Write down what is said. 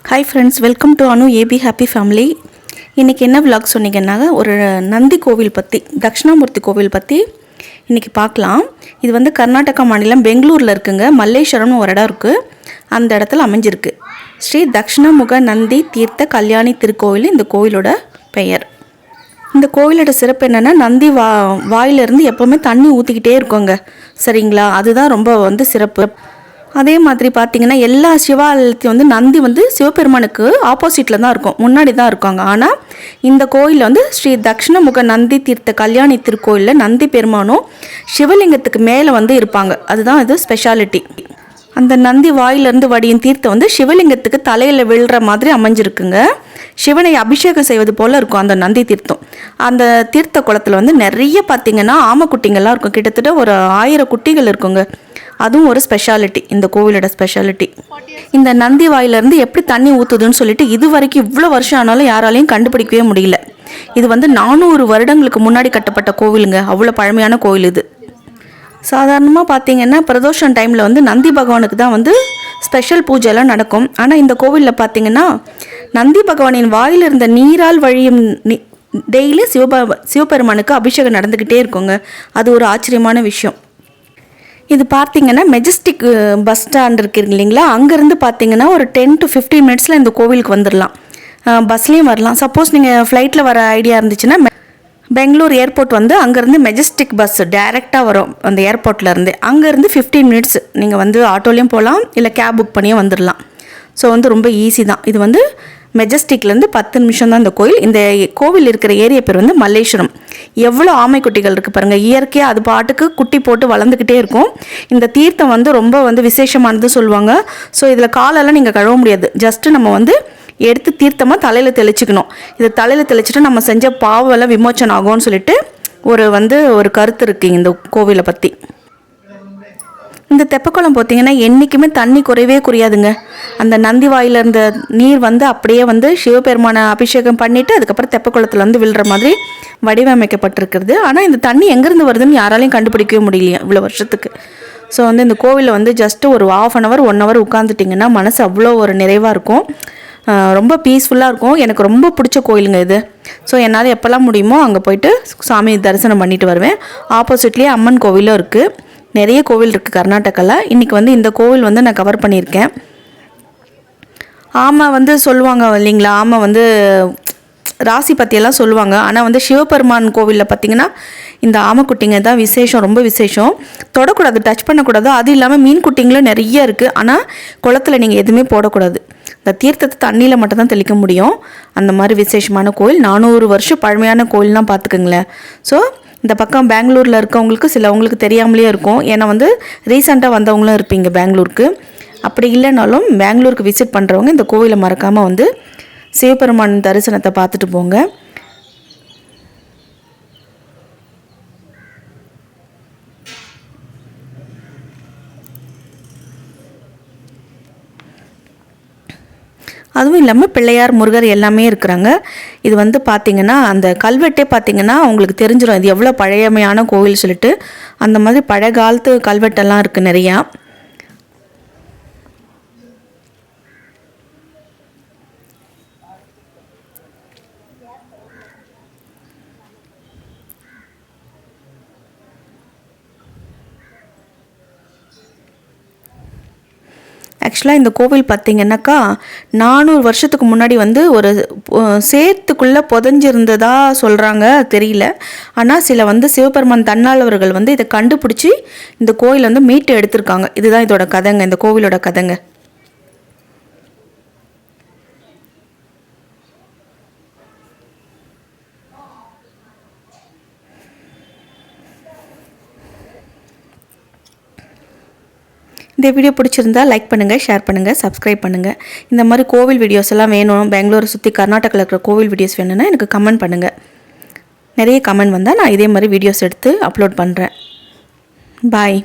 Hi friends, welcome to Anu AB happy family. இன்றைக்கி என்ன vlog சொன்னீங்கன்னா, ஒரு நந்தி கோவில் பற்றி, தட்சிணாமூர்த்தி கோவில் பற்றி இன்றைக்கி பார்க்கலாம். இது வந்து கர்நாடகா மாநிலம் பெங்களூரில் இருக்குங்க. மல்லேஸ்வரம்னு ஒரு இடம் இருக்குது, அந்த இடத்துல அமைஞ்சிருக்கு. ஸ்ரீ தட்சிணமுக நந்தி தீர்த்த கல்யாணி திருக்கோவில் இந்த கோவிலோட பெயர். இந்த கோவிலோட சிறப்பு என்னென்னா, நந்தி வாயிலிருந்து எப்போவுமே தண்ணி ஊற்றிக்கிட்டே இருக்கோங்க, சரிங்களா? அதுதான் ரொம்ப சிறப்பு. அதே மாதிரி பார்த்திங்கன்னா, எல்லா சிவாலயத்தையும் வந்து நந்தி வந்து சிவபெருமானுக்கு ஆப்போசிட்டில் தான் இருக்கும், முன்னாடி தான் இருக்காங்க. ஆனால் இந்த கோயிலில் வந்து ஸ்ரீ தட்சிணமுக நந்தி தீர்த்த கல்யாணி திருக்கோயிலில் நந்தி பெருமானும் சிவலிங்கத்துக்கு மேலே வந்து இருப்பாங்க. அதுதான் இது ஸ்பெஷாலிட்டி. அந்த நந்தி வாயிலிருந்து வடியும் தீர்த்தம் வந்து சிவலிங்கத்துக்கு தலையில் விழுற மாதிரி அமைஞ்சிருக்குங்க. சிவனை அபிஷேகம் செய்வது போல் இருக்கும் அந்த நந்தி தீர்த்தம். அந்த தீர்த்த குளத்தில் வந்து நிறைய பார்த்திங்கன்னா ஆமைக்குட்டிங்கள்லாம் இருக்கும். கிட்டத்தட்ட ஒரு 1000 குட்டிகள் இருக்குங்க. அதுவும் ஒரு ஸ்பெஷாலிட்டி, இந்த கோவிலோட ஸ்பெஷாலிட்டி. இந்த நந்தி வாயிலிருந்து எப்படி தண்ணி ஊற்றுதுன்னு சொல்லிட்டு இது வரைக்கும் இவ்வளோ வருஷம் ஆனாலும் யாராலையும் கண்டுபிடிக்கவே முடியல. இது வந்து 400 வருடங்களுக்கு முன்னாடி கட்டப்பட்ட கோவிலுங்க. அவ்வளோ பழமையான கோவில் இது. சாதாரணமாக பார்த்திங்கன்னா பிரதோஷம் டைமில் வந்து நந்தி பகவானுக்கு தான் வந்து ஸ்பெஷல் பூஜைலாம் நடக்கும். ஆனால் இந்த கோவிலில் பார்த்திங்கன்னா நந்தி பகவானின் வாயில் இருந்த நீரால் வழியும் டெய்லி சிவபெருமானுக்கு அபிஷேகம் நடந்துக்கிட்டே இருக்குங்க. அது ஒரு ஆச்சரியமான விஷயம். இது பார்த்திங்கன்னா மெஜஸ்டிக் பஸ் ஸ்டாண்ட் இருக்குது இல்லைங்களா, அங்கேருந்து பார்த்திங்கன்னா ஒரு 10 to 15 மினிட்ஸில் இந்த கோவிலுக்கு வந்துடலாம். பஸ்லேயும் வரலாம். சப்போஸ் நீங்கள் ஃப்ளைட்டில் வர ஐடியா இருந்துச்சுன்னா பெங்களூர் ஏர்போர்ட் வந்து அங்கேருந்து மெஜஸ்டிக் பஸ் டைரெக்டாக வரும் அந்த ஏர்போர்ட்லேருந்து. அங்கேருந்து 15 மினிட்ஸ் நீங்கள் வந்து ஆட்டோலேயும் போகலாம், இல்லை கேப் புக் பண்ணியே வந்துடலாம். ஸோ வந்து ரொம்ப ஈஸி தான். இது வந்து மெஜஸ்டிக்லேருந்து 10 நிமிஷம் தான் இந்த கோயில். இந்த கோவில் இருக்கிற ஏரியா பேர் வந்து மல்லேஸ்வரம். எவ்வளோ ஆமைக்குட்டிகள் இருக்குது பாருங்கள். இயற்கையாக அது பாட்டுக்கு குட்டி போட்டு வளர்ந்துக்கிட்டே இருக்கும். இந்த தீர்த்தம் வந்து ரொம்ப விசேஷமானது சொல்லுவாங்க. ஸோ இதில் காலெல்லாம் நீங்கள் கழுவ முடியாது. ஜஸ்ட்டு நம்ம வந்து எடுத்து தீர்த்தமாக தலையில் தெளிச்சிக்கணும். இதை தலையில் தெளிச்சுட்டு நம்ம செஞ்ச பாவெல்லாம் விமோச்சனம் ஆகும்னு சொல்லிட்டு ஒரு கருத்து இருக்குது இந்த கோவிலை பற்றி. இந்த தெப்பக்குளம் பார்த்திங்கன்னா என்றைக்குமே தண்ணி குறைவே குறையாதுங்க. அந்த நந்தி வாயில் இருந்த நீர் வந்து அப்படியே வந்து சிவபெருமான அபிஷேகம் பண்ணிவிட்டு அதுக்கப்புறம் தெப்பக்குளத்தில் வந்து விழுற மாதிரி வடிவமைக்கப்பட்டிருக்கிறது. ஆனால் இந்த தண்ணி எங்கேருந்து வருதுன்னு யாராலையும் கண்டுபிடிக்கவே முடியலையா இவ்வளோ வருஷத்துக்கு. ஸோ வந்து இந்த கோவிலில் வந்து ஜஸ்ட்டு ஒரு 1/2 hour 1 hour உட்காந்துட்டிங்கன்னா மனசு அவ்வளோ ஒரு நிறைவாக இருக்கும். ரொம்ப பீஸ்ஃபுல்லாக இருக்கும். எனக்கு ரொம்ப பிடிச்ச கோயிலுங்க இது. ஸோ என்னால் எப்போல்லாம் முடியுமோ அங்கே போயிட்டு சாமி தரிசனம் பண்ணிட்டு வருவேன். ஆப்போசிட்லேயே அம்மன் கோவிலும் இருக்குது. நிறைய கோவில் இருக்குது கர்நாடகாவில். இன்றைக்கி வந்து இந்த கோவில் வந்து நான் கவர் பண்ணியிருக்கேன். ஆமை வந்து சொல்லுவாங்க இல்லைங்களா, ஆமை வந்து ராசி பற்றியெல்லாம் சொல்லுவாங்க. ஆனால் வந்து சிவபெருமான் கோவிலில் பார்த்திங்கன்னா இந்த ஆமைக்குட்டிங்க தான் விசேஷம், ரொம்ப விசேஷம். தொடக்கூடாது, டச் பண்ணக்கூடாது. அது இல்லாமல் மீன் குட்டிங்களும் நிறைய இருக்குது. ஆனால் குளத்தில் நீங்கள் எதுவுமே போடக்கூடாது. இந்த தீர்த்தத்தை தண்ணியில் மட்டும்தான் தெளிக்க முடியும். அந்த மாதிரி விசேஷமான கோயில். 400 வருஷம் பழமையான கோயில்னால் பார்த்துக்குங்களேன். ஸோ இந்த பக்கம் பெங்களூரில் இருக்கவங்களுக்கு சிலவங்களுக்கு தெரியாமலே இருக்கும். ஏன்னா வந்து ரீசெண்டாக வந்தவங்களும் இருப்பீங்க பெங்களூருக்கு. அப்படி இல்லைனாலும் பெங்களூருக்கு விசிட் பண்ணுறவங்க இந்த கோவிலை மறக்காமல் வந்து சிவபெருமான் தரிசனத்தை பார்த்துட்டு போங்க. அதுவும் இல்லாமல் பிள்ளையார், முருகர் எல்லாமே இருக்கிறாங்க. இது வந்து பார்த்திங்கன்னா அந்த கல்வெட்டே பார்த்திங்கன்னா உங்களுக்கு தெரிஞ்சிடும் இது எவ்வளோ பழையமையான கோவில் சொல்லிட்டு. அந்த மாதிரி பழைய காலத்து கல்வெட்டெல்லாம் இருக்குது நிறையா. ஆக்சுவலாக இந்த கோவில் பார்த்திங்கன்னாக்கா 400 வருஷத்துக்கு முன்னாடி வந்து ஒரு சேத்துக்குள்ளே புதஞ்சிருந்ததா சொல்கிறாங்க, தெரியல. ஆனால் சில சிவபெருமான் தன்னாளவர்கள் இதை கண்டுபிடிச்சி இந்த கோயிலை மீட்டு எடுத்திருக்காங்க. இதுதான் இதோட கதைங்க, இந்த கோவிலோட கதைங்க. இந்த வீடியோ பிடிச்சிருந்தா லைக் பண்ணுங்கள், ஷேர் பண்ணுங்கள், சப்ஸ்கிரைப் பண்ணுங்கள். இந்த மாதிரி கோவில் வீடியோஸ் எல்லாம் வேணும், பெங்களூரை சுற்றி கர்நாடகாவில் இருக்கிற கோவில் வீடியோஸ் வேணும்னா எனக்கு கமெண்ட் பண்ணுங்கள். நிறைய கமெண்ட் வந்தால் நான் இதே மாதிரி வீடியோஸ் எடுத்து அப்லோட் பண்ணுறேன். பாய்.